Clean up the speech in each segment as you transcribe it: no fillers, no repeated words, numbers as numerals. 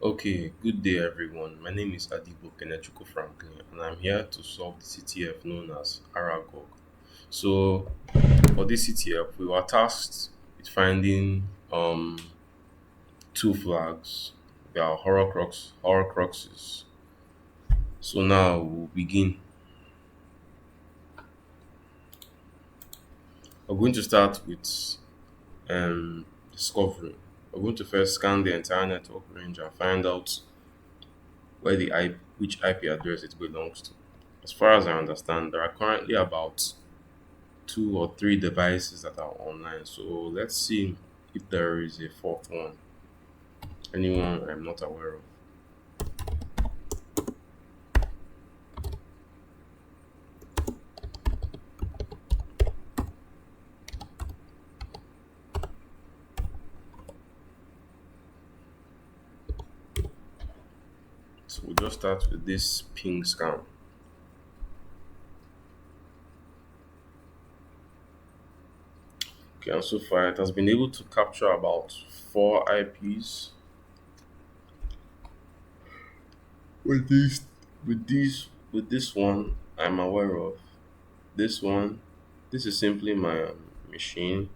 Okay, good day everyone. My name is Adibo Kenechukwu Franklin and I'm here to solve the CTF known as ARAGOG. So for this CTF, we were tasked with finding two flags. They are horcruxes. So now we'll begin. We're going to start with discovery. We're going to first scan the entire network range and find out which IP address it belongs to. As far as I understand, there are currently about two or three devices that are online. So let's see if there is a fourth one. Anyone I'm not aware of. So we'll just start with this ping scan. Okay, and so far it has been able to capture about four IPs with this one I'm aware of. This one, this is simply my machine.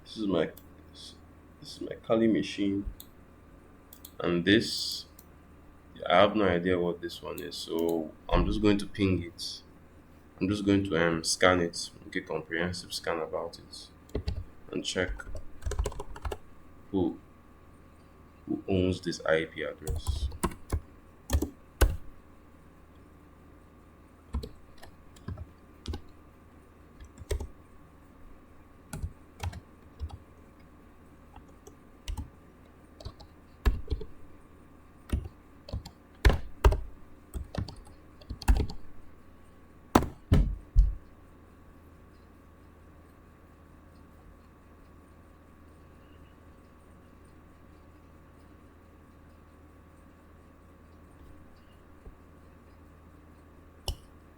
This is my this is my Kali machine, and this I have no idea what this one is. So I'm just going to ping it. I'm just going to scan it, make a comprehensive scan about it, and check who who owns this IP address.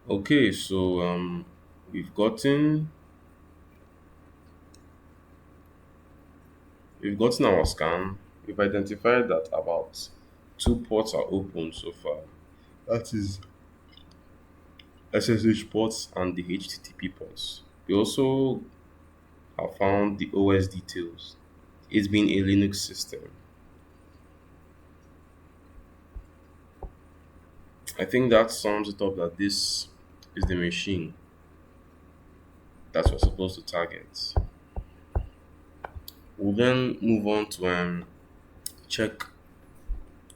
Okay, so we've gotten we've gotten our scan. We've identified that about two ports are open so far. That is SSH ports and the HTTP ports. We also have found the OS details. It's been a Linux system. I think that sums it up that this is the machine that we're supposed to target. We'll then move on to check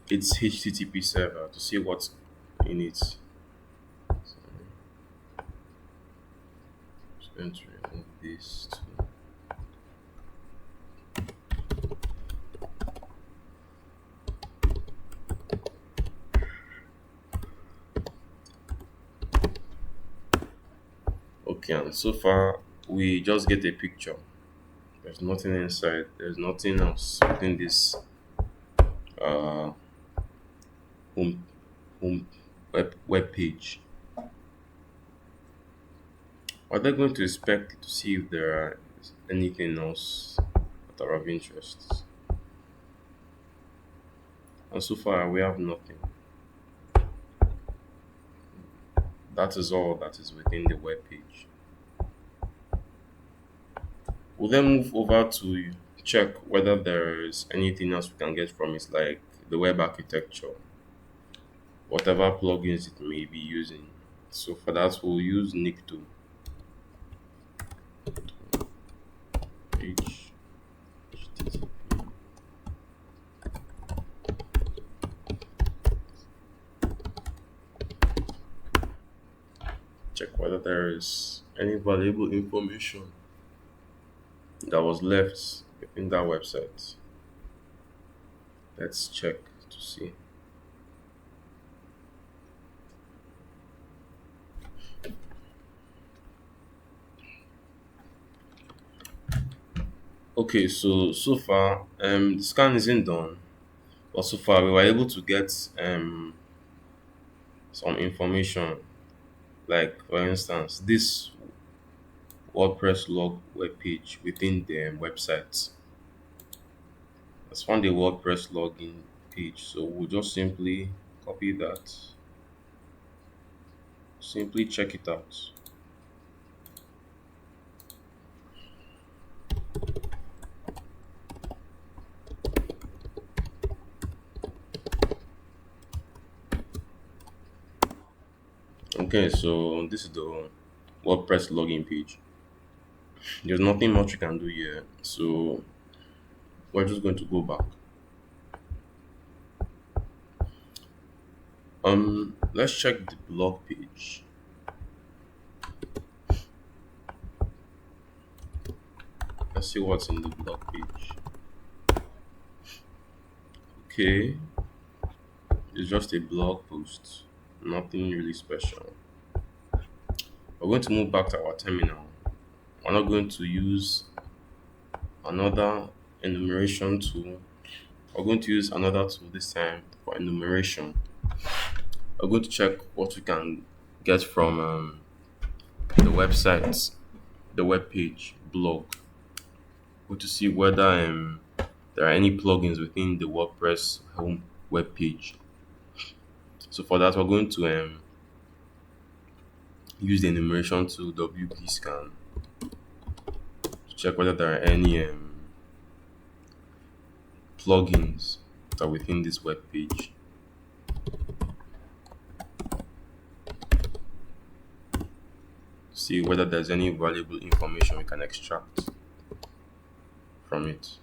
its HTTP server to see what's in it. So I'm just going to remove this too. Okay, and so far we just get a picture. There's nothing inside. There's nothing else within this uh, home home web page. Are they going to inspect to see if there are anything else that are of interest? And so far we have nothing. That is all that is within the web page. We'll then move over to check whether there is anything else we can get from it, like the web architecture, whatever plugins it may be using. So for that, we'll use Nicto. HTTP. Check whether there is any valuable information that was left in that website. Let's check to see. Okay, so far the scan isn't done, but so far we were able to get some information. Like for instance, this WordPress log web page within the website. Let's find the WordPress login page. So we'll just simply copy that, simply check it out. Okay, so this is the WordPress login page. There's nothing much you can do here. So we're just going to go back. Let's check the blog page. Let's see what's in the blog page. Okay, it's just a blog post, nothing really special. We're going to move back to our terminal. We're not going to use another enumeration tool. We're going to use another tool this time for enumeration. We're going to check what we can get from the website, the web page, blog. We're going to see whether there are any plugins within the WordPress home web page. So for that, we're going to use the enumeration tool WP scan to check whether there are any plugins that are within this web page. See whether there's any valuable information we can extract from it.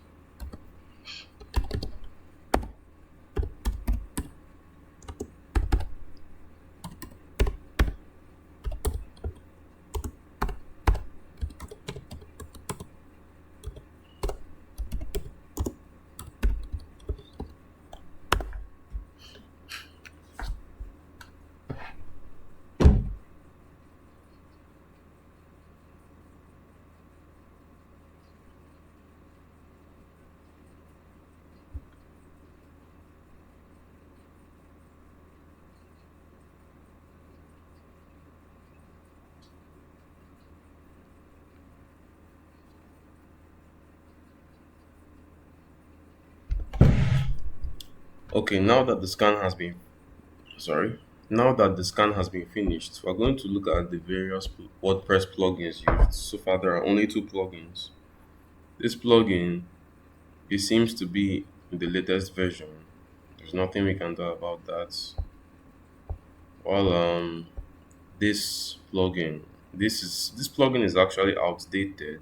Okay, now that the scan has been finished, we're going to look at the various WordPress plugins used. So far, there are only two plugins. This plugin, it seems to be the latest version. There's nothing we can do about that. While this plugin, this plugin is actually outdated.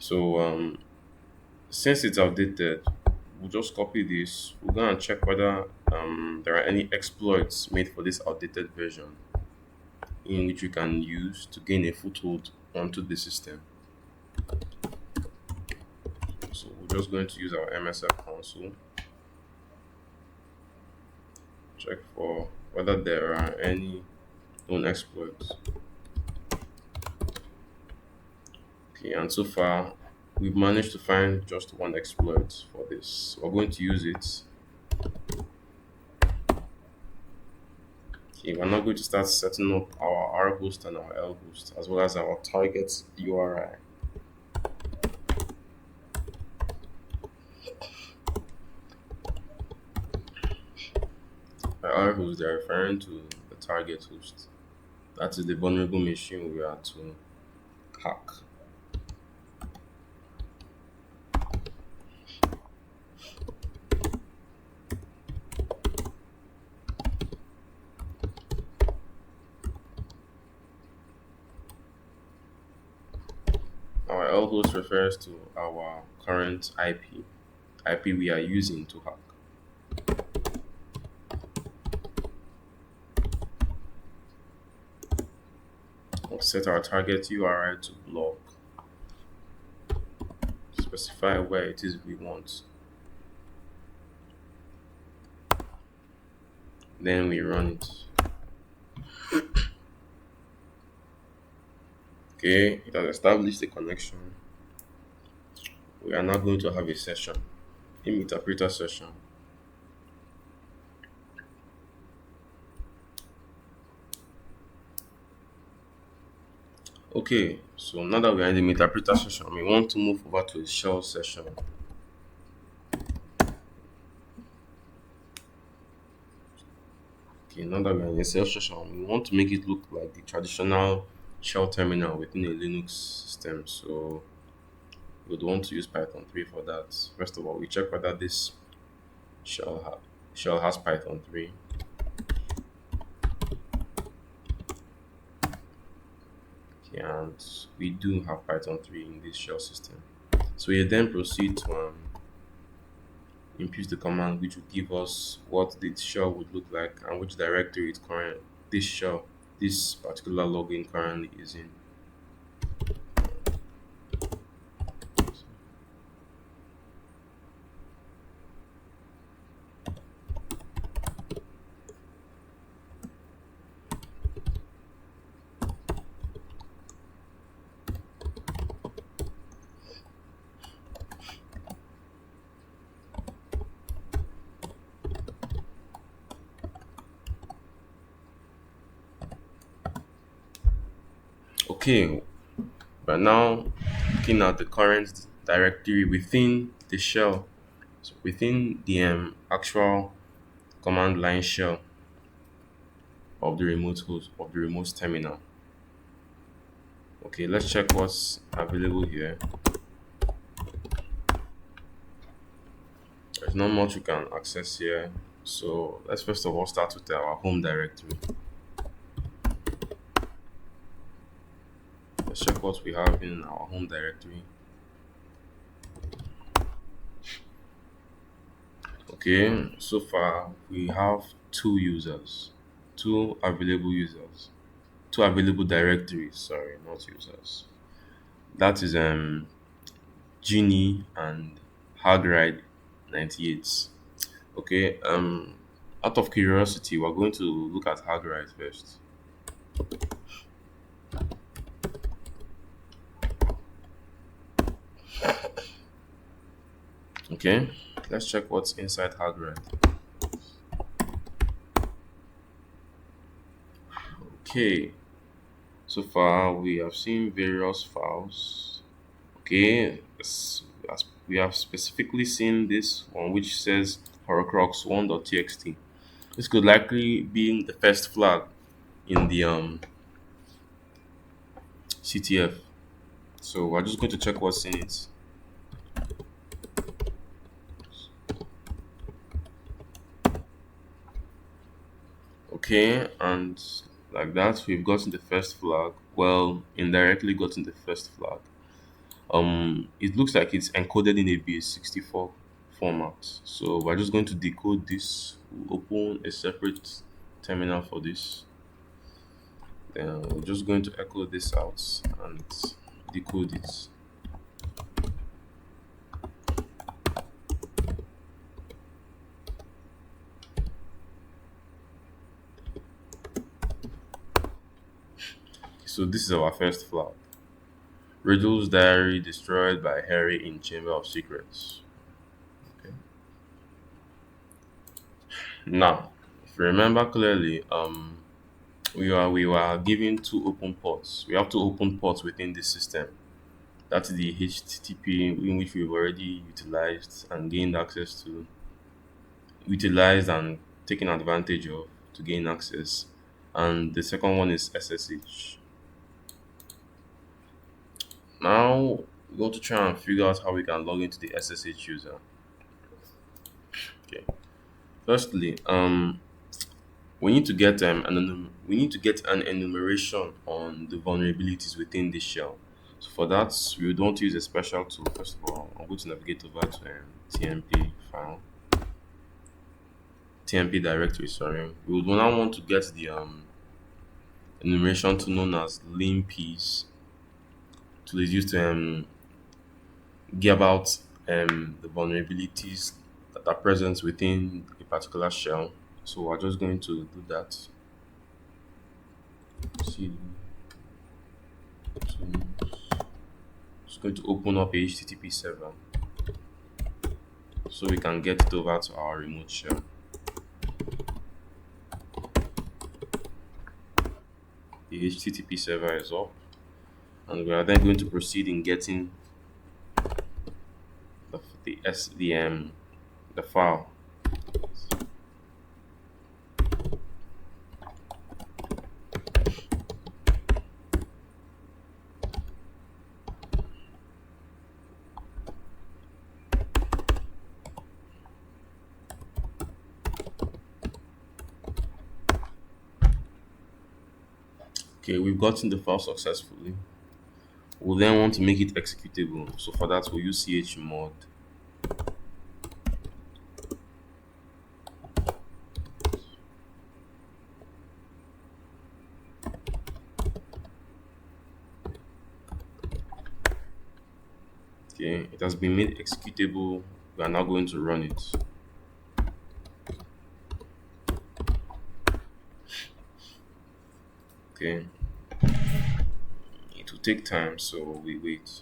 So since it's outdated, we'll just copy this. We're gonna check whether there are any exploits made for this outdated version in which we can use to gain a foothold onto the system. So we're just going to use our MSF console, check for whether there are any known exploits. Okay, and so far we've managed to find just one exploit for this. We're going to use it. Okay, we're now going to start setting up our R host and our L host as well as our target URI. By R host, they're referring to the target host. That is the vulnerable machine we are to hack. Our L host refers to our current IP we are using to hack. We'll set our target URI to blog. Specify where it is we want. Then we run it. Okay, it has established the connection. We are now going to have a session, a interpreter session. Okay, so now that we are in the interpreter session, we want to move over to the shell session. Okay, now that we're in Excel session, we want to make it look like the traditional shell terminal within a Linux system. So we would want to use Python 3 for that. First of all, we check whether this shell, shell has Python 3. Okay, and we do have Python 3 in this shell system. So we then proceed to impute the command which will give us what the shell would look like and which directory this shell, this particular login currently is in. Okay, but now looking at the current directory within the shell, so within the actual command line shell of the remote host of the remote terminal. Okay, let's check what's available here. There's not much we can access here. So let's first of all start with our home directory. Let's check what we have in our home directory. Okay, so far we have two available users, two available directories, sorry, not users. That is Genie and Hagride 98. Okay, out of curiosity, we're going to look at Hagride first. Okay, let's check what's inside Hagride. Okay, so far we have seen various files. Okay, as we have specifically seen this one which says horcrux1.txt. This could likely be the first flag in the CTF. So we're just going to check what's in it. Okay, and like that, we've gotten the first flag. Well, indirectly gotten the first flag. It looks like it's encoded in a base64 format. So we're just going to decode this. We'll open a separate terminal for this. Then we're just going to echo this out and decode it. So this is our first flag. Riddle's diary destroyed by Harry in Chamber of Secrets. Okay. Now, if you remember clearly, we were given two open ports. We have two open ports within this system. That's the HTTP in which we've already utilized and gained access to, utilized and taken advantage of to gain access. And the second one is SSH. Now we're going to try and figure out how we can log into the SSH user. Okay. Firstly, we need to get an enumeration on the vulnerabilities within this shell. So for that, we would want to use a special tool. First of all, I'm going to navigate over to TMP file, TMP directory. Sorry, we would now want to get the enumeration tool known as limpies. Tool is used to give out the vulnerabilities that are present within a particular shell. So we're just going to do that. See, just going to open up a HTTP server so we can get it over to our remote shell. The HTTP server is up, and we are then going to proceed in getting the file. Okay, we've gotten the file successfully. We'll then want to make it executable. So for that, we'll use chmod. Okay, it has been made executable. We are now going to run it. Okay, it will take time, so we wait.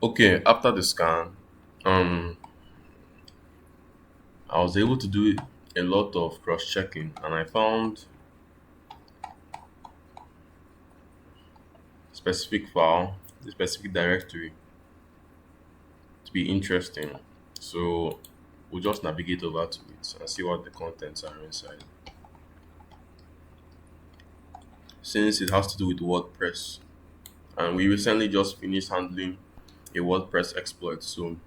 Okay, after the scan, um, I was able to do a lot of cross-checking, and I found specific file, the specific directory to be interesting. So we'll just navigate over to it and see what the contents are inside. Since it has to do with WordPress, and we recently just finished handling a WordPress exploit, so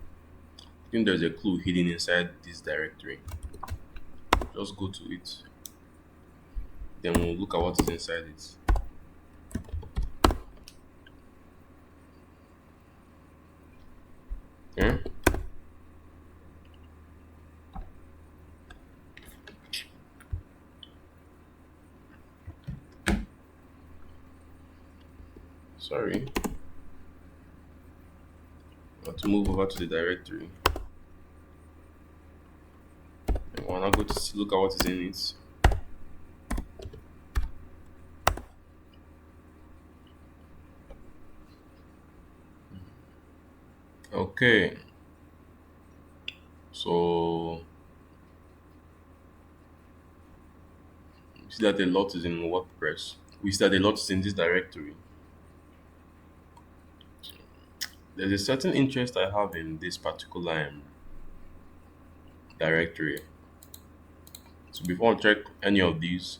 I think there's a clue hidden inside this directory. Just go to it, then we'll look at what is inside it. Okay. Sorry. I want to move over to the directory. I want to go to look at what is in it. Okay. So you see that a lot is in WordPress. We see that a lot is in this directory. There's a certain interest I have in this particular directory. So before I check any of these,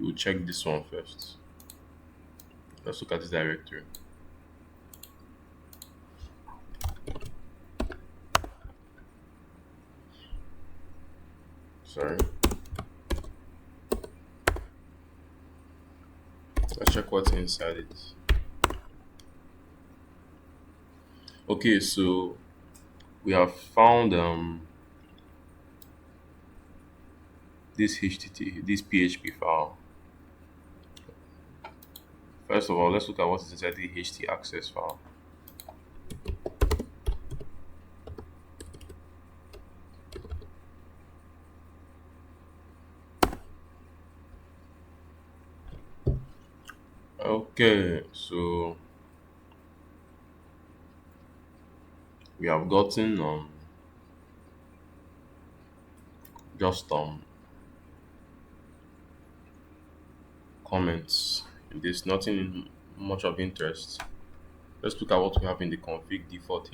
we'll check this one first. Let's look at this directory. Sorry. Let's check what's inside it. Okay, so we have found this this PHP file. First of all, let's look at what is inside the HT access file. Okay, so we have gotten just comments. There's nothing much of interest. Let's look at what we have in the config default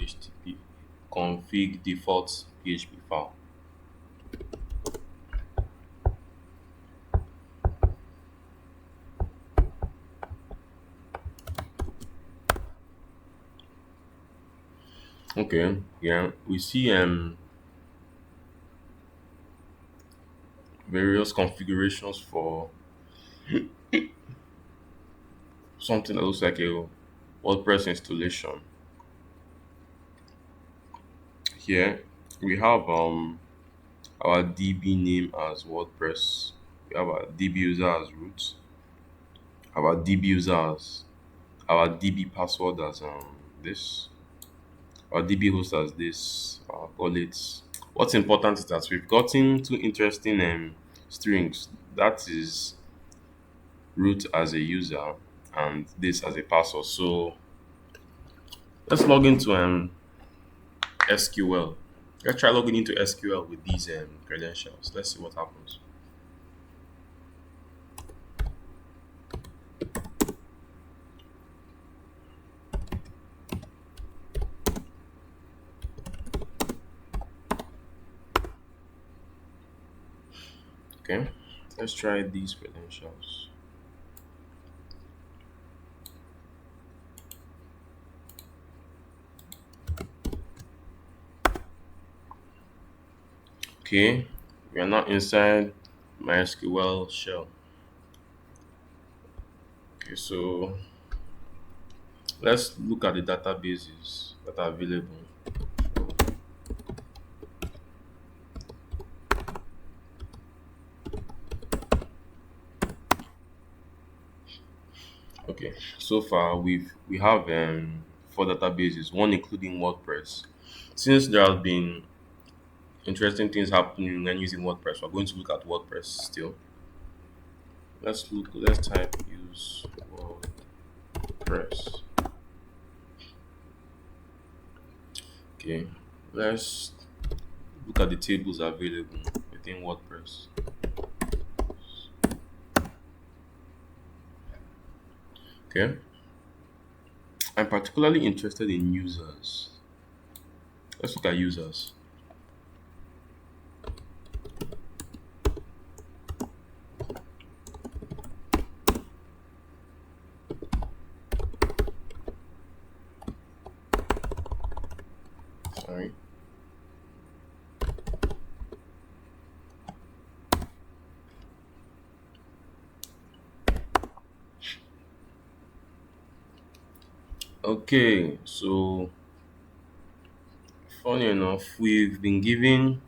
PHP file. Okay, yeah, we see various configurations for something that looks like a WordPress installation. Here we have our DB name as WordPress. We have our DB user as root, our DB user as our DB password as this, our DB host as this, our wallet. What's important is that we've gotten two interesting strings. That is root as a user and this as a password. So let's log into SQL. Let's try logging into SQL with these credentials. Let's see what happens. Okay, let's try these credentials. Okay, we are now inside MySQL shell. Okay, so let's look at the databases that are available. Okay, so far we have four databases, one including WordPress. Since there have been interesting things happening when using WordPress, we're going to look at WordPress still. Let's type use WordPress. Okay, let's look at the tables available within WordPress. Okay, I'm particularly interested in users. Let's look at users. Sorry. Okay, so funny enough, we've been given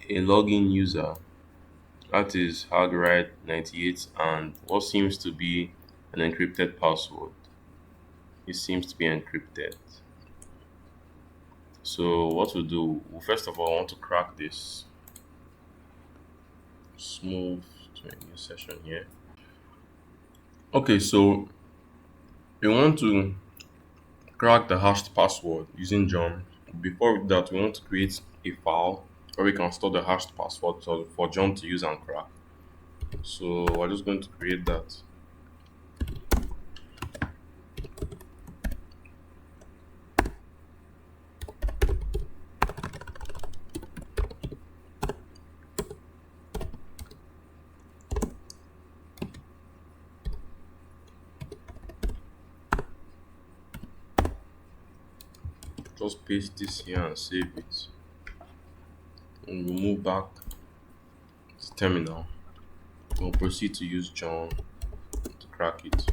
a login user, that is hardwrite98, and what seems to be an encrypted password. It seems to be encrypted. So what we'll do, well, first of all, I want to crack this. Smooth to a new session here. Okay, so we want to crack the hashed password using John. Before that, we want to create a file where we can store the hashed password for John to use and crack. So we're just going to create that. Just paste this here and save it. And we'll move back to terminal. We'll proceed to use John to crack it.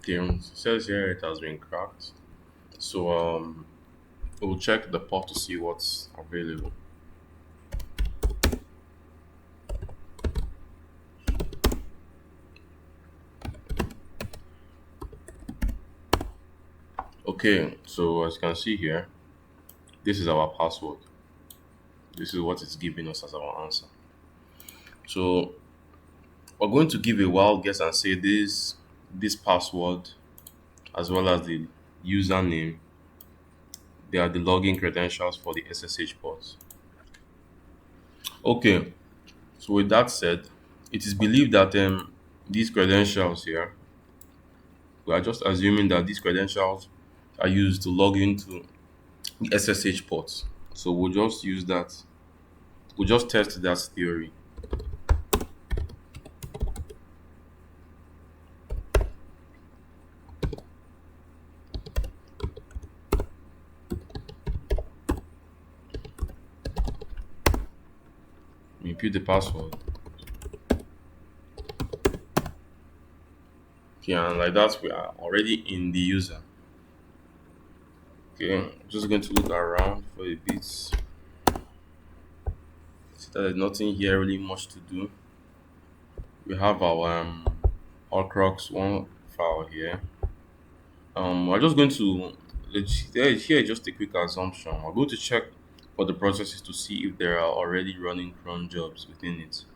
Okay, it says here it has been cracked. So we'll check the port to see what's available. Okay, so as you can see here, this is our password. This is what it's giving us as our answer. So we're going to give a wild guess and say this password as well as the username, they are the login credentials for the SSH port. Okay, so with that said, it is believed that these credentials here, we are just assuming that these credentials are used to log into the SSH port. So we'll just use that. We'll just test that theory. Input the password. Okay, and like that, we are already in the user. Okay, I'm just going to look around for a bit. See that there's nothing here really much to do. We have our Horcrux one file here. We're just going to here is just a quick assumption. We're going to check for the processes to see if there are already running cron jobs within it.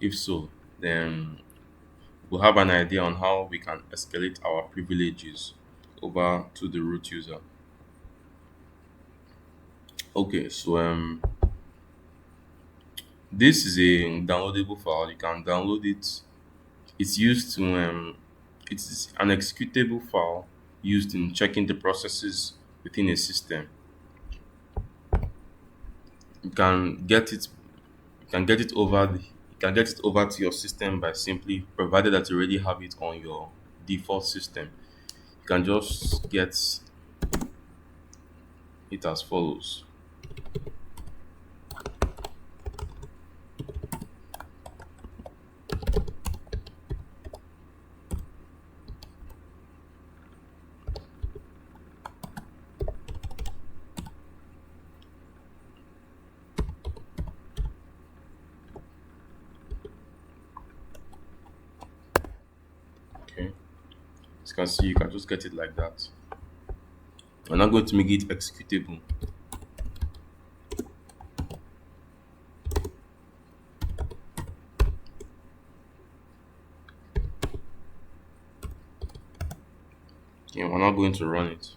If so, then we'll have an idea on how we can escalate our privileges over to the root user. Okay, so This is a downloadable file. You can download it. It's used to it's an executable file used in checking the processes within a system. You can get it you can get it over the you can get it over to your system by simply, provided that you already have it on your default system. You can just get it as follows. Okay. As you can see, you can just get it like that. I'm not going to make it executable. Yeah, we're not going to run it.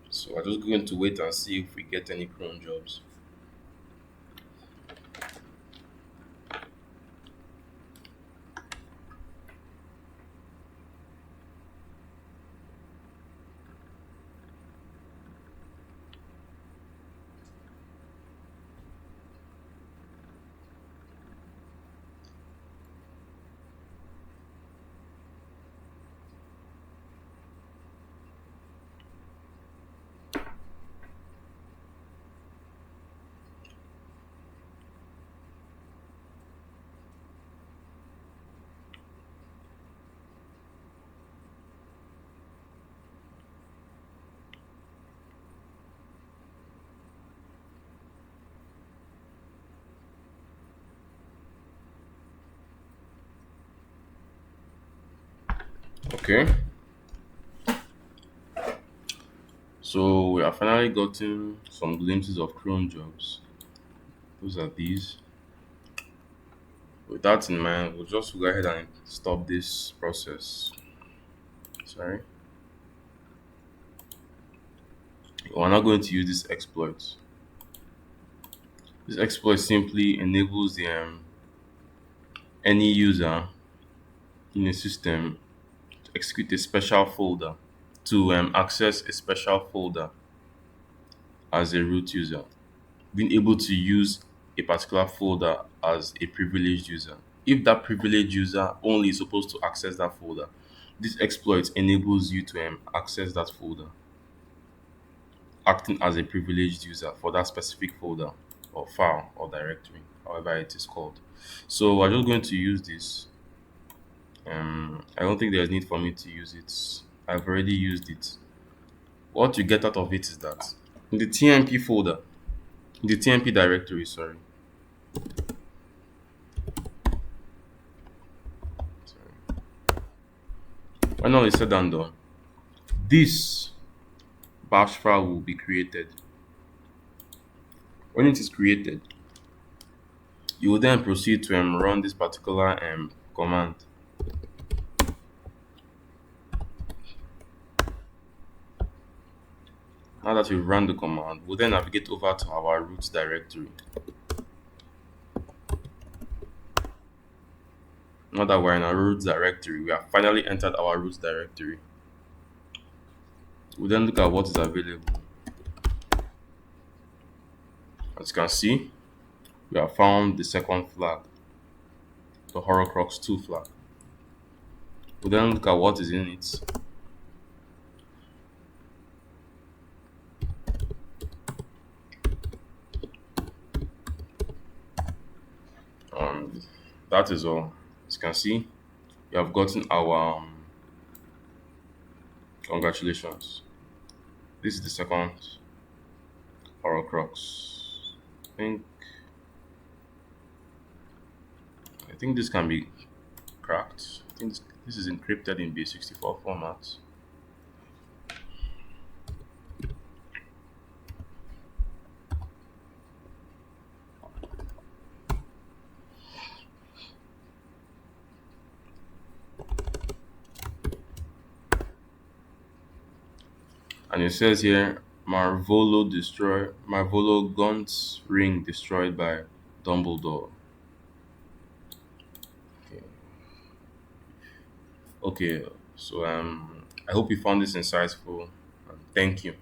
So we're just going to wait and see if we get any cron jobs. Okay. So we have finally gotten some glimpses of cron jobs. Those are these. With that in mind, we'll just go ahead and stop this process. Sorry. We're not going to use this exploit. This exploit simply enables any user in a system to execute a special folder, to access a special folder as a root user, being able to use a particular folder as a privileged user. If that privileged user only is supposed to access that folder, this exploit enables you to access that folder, acting as a privileged user for that specific folder or file or directory, however it is called. So we're just going to use this. I don't think there's need for me to use it. I've already used it. What you get out of it is that in the TMP folder, in the TMP directory, sorry, when all is said and done, this bash file will be created. When it is created, you will then proceed to run this particular command. Now that we've run the command, we'll then navigate over to our root directory. Now that we're in our root directory, we have finally entered our root directory. We'll then look at what is available. As you can see, we have found the second flag, the Horrocrux 2 flag. We'll then look at what is in it. And that is all. As you can see, we have gotten our congratulations. This is the second Horrocrux. I think I think this can be cracked. I think this is encrypted in base64 format. And it says here, Marvolo Gaunt's ring destroyed by Dumbledore. Okay. Okay. So I hope you found this insightful. Thank you.